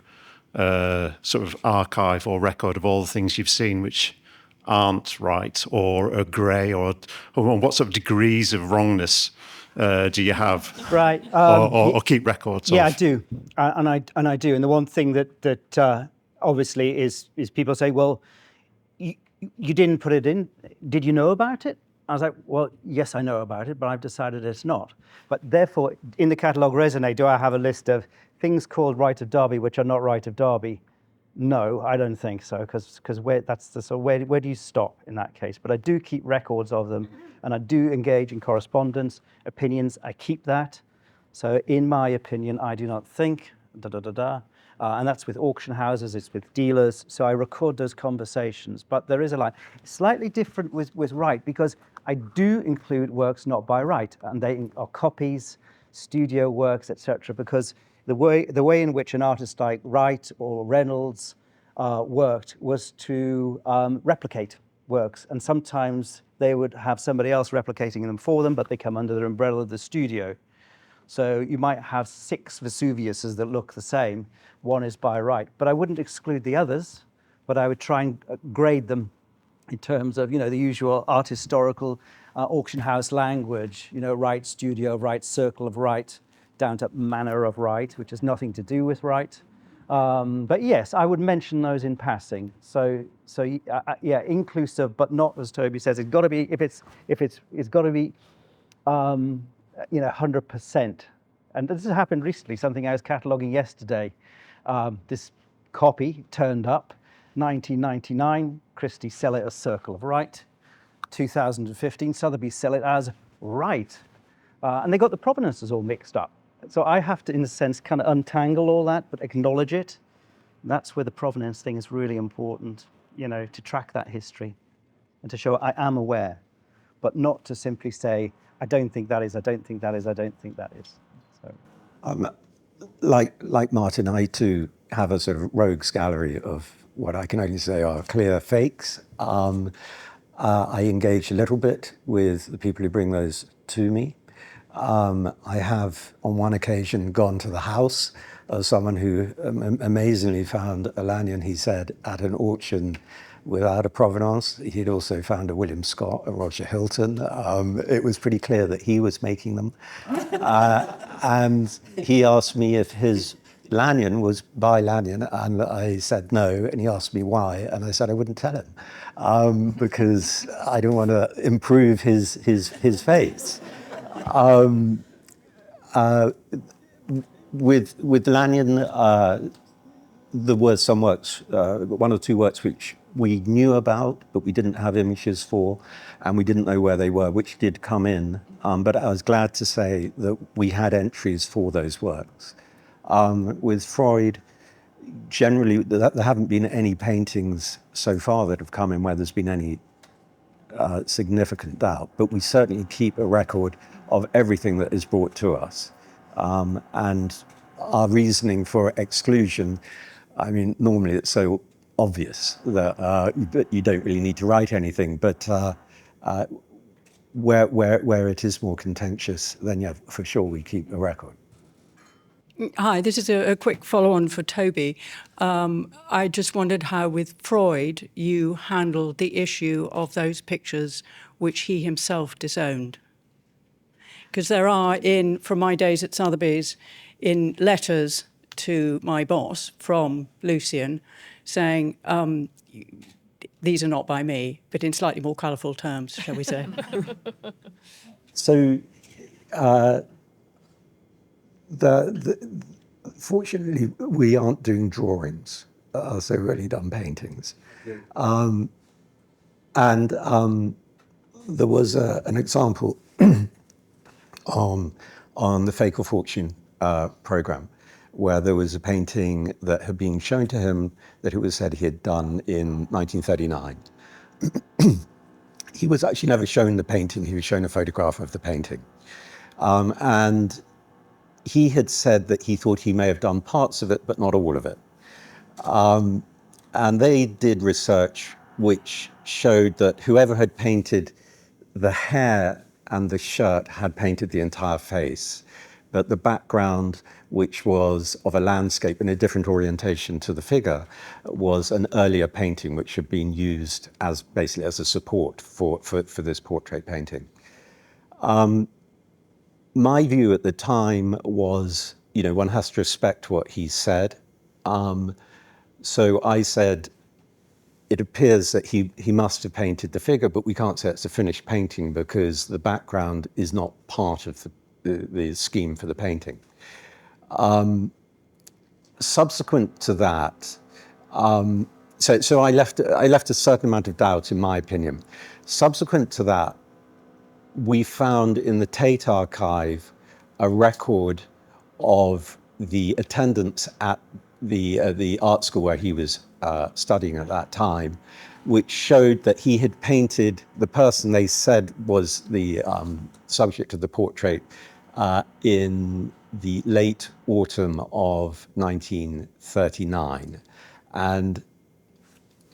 sort of archive or record of all the things you've seen which aren't right or are grey, or what sort of degrees of wrongness do you have? Right. Or keep records Yeah, of? I do. And I do. And the one thing that obviously is people say, well, you didn't put it in. Did you know about it? I was like, well, yes, I know about it, but I've decided it's not. But therefore, in the Catalogue Raisonné, do I have a list of things called Wright of Darby which are not Wright of Darby? No, I don't think so, because where do you stop in that case? But I do keep records of them, and I do engage in correspondence, opinions. I keep that. So in my opinion, I do not think, and that's with auction houses, it's with dealers. So I record those conversations. But there is a line. Slightly different with Wright, because I do include works not by Wright, and they are copies, studio works, etc. Because the way in which an artist like Wright or Reynolds worked was to replicate works, and sometimes they would have somebody else replicating them for them, but they come under the umbrella of the studio. So you might have 6 Vesuviuses that look the same. One is by Wright, but I wouldn't exclude the others, but I would try and grade them in terms of, the usual art historical auction house language, Wright studio, Wright circle of Wright, down to manner of Wright, which has nothing to do with Wright. But yes, I would mention those in passing. So yeah, inclusive, but not, as Toby says, it's got to be, it's got to be 100%. And this has happened recently, something I was cataloguing yesterday. This copy turned up, 1999, Christie sell it as Circle of Wright. 2015, Sotheby's sell it as Wright. And they got the provenances all mixed up. So I have to, in a sense, kind of untangle all that, but acknowledge it. That's where the provenance thing is really important, you know, to track that history and to show I am aware, but not to simply say, I don't think that is, I don't think that is, I don't think that is. So. Like Martin, I too have a sort of rogues gallery of what I can only say are clear fakes. I engage a little bit with the people who bring those to me. I have on one occasion gone to the house of someone who amazingly found a Lanyon, he said, at an auction without a provenance. He'd also found a William Scott, a Roger Hilton. It was pretty clear that he was making them. And he asked me if his Lanyon was by Lanyon, and I said no, and he asked me why, and I said I wouldn't tell him because I don't want to improve his face. With Lanyon, there were some works, one or two works which we knew about, but we didn't have images for, and we didn't know where they were, which did come in. But I was glad to say that we had entries for those works. With Freud, generally, there haven't been any paintings so far that have come in where there's been any significant doubt, but we certainly keep a record of everything that is brought to us. And our reasoning for exclusion, I mean, normally it's so obvious that you don't really need to write anything, but where it is more contentious, then yeah, for sure we keep a record. Hi, this is a quick follow-on for Toby. I just wondered how with Freud you handled the issue of those pictures which he himself disowned. Because there are, from my days at Sotheby's, in letters to my boss from Lucian saying, these are not by me, but in slightly more colourful terms, shall we say. So, fortunately, we aren't doing drawings, so we've only done paintings. Yeah. There was an example on the Fake or Fortune program, where there was a painting that had been shown to him that it was said he had done in 1939. He was actually never shown the painting, he was shown a photograph of the painting. And he had said that he thought he may have done parts of it, but not all of it. And they did research which showed that whoever had painted the hair and the shirt had painted the entire face, but the background, which was of a landscape in a different orientation to the figure, was an earlier painting which had been used as basically as a support for this portrait painting. My view at the time was, you know, one has to respect what he said. So I said, it appears that he must have painted the figure, but we can't say it's a finished painting because the background is not part of the scheme for the painting. Subsequent to that, so I left a certain amount of doubt, in my opinion. Subsequent to that, we found in the Tate archive a record of the attendance at the art school where he was studying at that time, which showed that he had painted the person they said was the subject of the portrait in the late autumn of 1939. And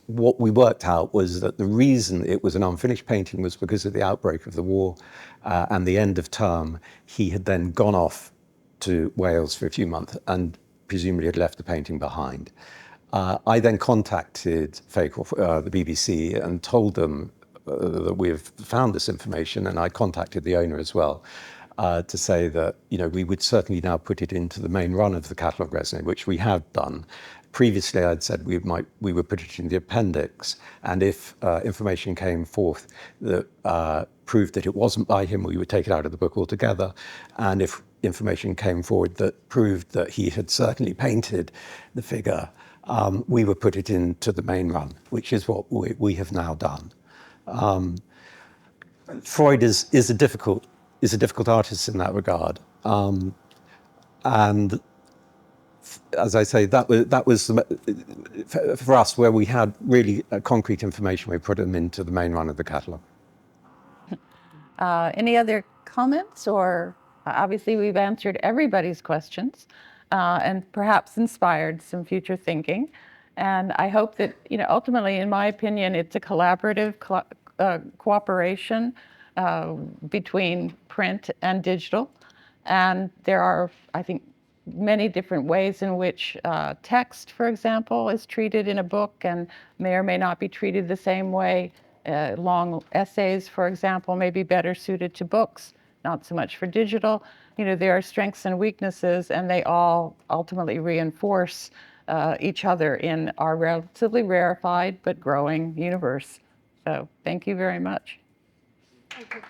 what we worked out was that the reason it was an unfinished painting was because of the outbreak of the war and the end of term. He had then gone off to Wales for a few months and presumably had left the painting behind. I then contacted the BBC and told them that we have found this information, and I contacted the owner as well to say that, you know, we would certainly now put it into the main run of the Catalogue Raisonné, which we had done. Previously, I'd said we would put it in the appendix, and if information came forth that proved that it wasn't by him, we would take it out of the book altogether. And if information came forward that proved that he had certainly painted the figure, we would put it into the main run, which is what we have now done. Freud is a difficult artist in that regard, and as I say, that was for us where we had really concrete information. We put them into the main run of the catalogue. Any other comments? Or obviously we've answered everybody's questions and perhaps inspired some future thinking. And I hope that, ultimately, in my opinion, it's a collaborative cooperation between print and digital. And there are, I think, many different ways in which text, for example, is treated in a book and may or may not be treated the same way. Long essays, for example, may be better suited to books, not so much for digital. There are strengths and weaknesses, and they all ultimately reinforce each other in our relatively rarefied but growing universe. So thank you very much. Thank you.